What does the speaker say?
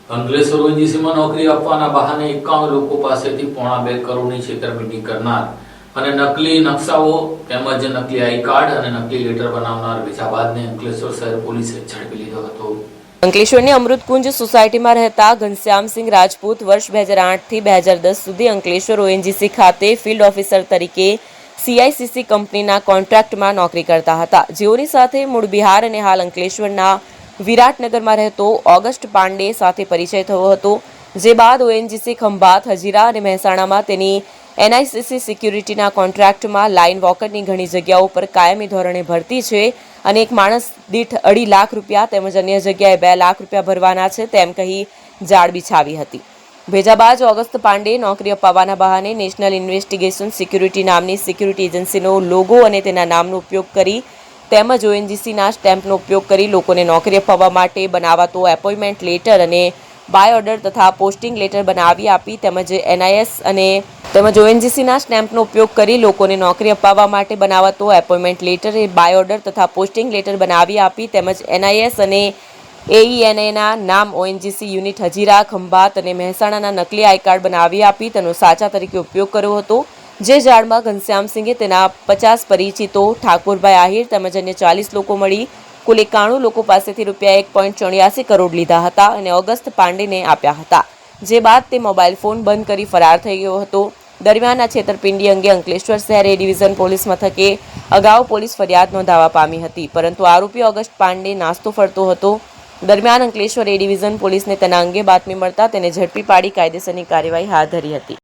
અંકલેશ્વર ઓએનજીસીમાં નોકરી આપવાના બહાને 51 લોકો પાસેથી પોણા 2 કરોડની છેતરપિંડી કરનાર અને નકલી નકશાઓ તેમજ નકલી આઈ કાર્ડ અને નકલી લેટર બનાવનાર વિજાબાદને અંકલેશ્વર શહેર પોલીસે ઝડપી લીધો હતો। અંકલેશ્વરની અમૃતકુંજ સોસાયટીમાં રહેતા ઘનશ્યામસિંહ રાજપૂત વર્ષ 2008 થી 2010 સુધી અંકલેશ્વર ઓએનજીસી ખાતે ફિલ્ડ ઓફિસર તરીકે સીઆઈસીસી કંપનીના કોન્ટ્રાક્ટમાં નોકરી કરતા હતા, જેઓની સાથે મૂળ બિહાર અને હાલ અંકલેશ્વરના વિરાટનગરમાં રહેતો ઓગસ્ટ પાંડે સાથે પરિચય થયો હતો। જે બાદ ઓએનજીસી ખંભાત, હજીરા અને મહેસાણામાં તેની એનઆઈસીસી સિક્યુરિટીના કોન્ટ્રાક્ટમાં લાઇન વોકરની ઘણી જગ્યાઓ પર કાયમી ધોરણે ભરતી છે અને એક માણસ દીઠ 2.5 લાખ રૂપિયા તેમજ અન્ય જગ્યાએ 2 લાખ રૂપિયા ભરવાના છે તેમ કહી જાળ બિછાવી હતી। ભેજાબાજ ઓગસ્ટ પાંડે નોકરી અપાવવાના બહાને નેશનલ ઇન્વેસ્ટિગેશન સિક્યુરિટી નામની સિક્યુરિટી એજન્સીનો લોગો અને તેના નામનો ઉપયોગ કરી તેમજ ઓએનજીસીના સ્ટેમ્પનો ઉપયોગ કરી લોકોને નોકરી અપાવવા માટે બનાવાતો એપોઇન્ટમેન્ટ લેટર અને બાય ઓર્ડર તથા પોસ્ટિંગ લેટર બનાવી આપી તેમજ એનઆઈએસ અને ઓએનજીસીના સ્ટેમ્પનો ઉપયોગ કરી લોકોને નોકરી અપાવવા માટે બનાવાતો એપોઇન્ટમેન્ટ લેટર એ બાય ઓર્ડર તથા પોસ્ટિંગ લેટર બનાવી આપી તેમજ એનઆઈએસ અને એઈએનએના નામ ઓએનજીસી યુનિટ હજીરા, ખંભાત અને મહેસાણાના નકલી આઈ કાર્ડ બનાવી આપી તેનો સાચા તરીકે ઉપયોગ કર્યો હતો। જે જાળમાં ઘનશ્યામસિંહે તેના 50 પરિચિતો ઠાકોરભાઈ આહિર તેમજ અન્ય 40 લોકો મળી કુલ 91 લોકો પાસેથી રૂપિયા 1.84 કરોડ લીધા હતા અને ઓગસ્ટ પાંડેને આપ્યા હતા। જે બાદ તે મોબાઈલ ફોન બંધ કરી ફરાર થઈ ગયો હતો। દરમિયાન આ છેતરપિંડી અંગે અંકલેશ્વર શહેર એ ડિવિઝન પોલીસ મથકે અગાઉ પોલીસ ફરિયાદ નોંધાવા પામી હતી, પરંતુ આરોપી ઓગસ્ટ પાંડે નાસ્તો ફરતો હતો। દરમિયાન અંકલેશ્વર એ ડિવિઝન પોલીસને તેના અંગે બાતમી મળતા તેને ઝડપી પાડી કાયદેસરની કાર્યવાહી હાથ ધરી હતી।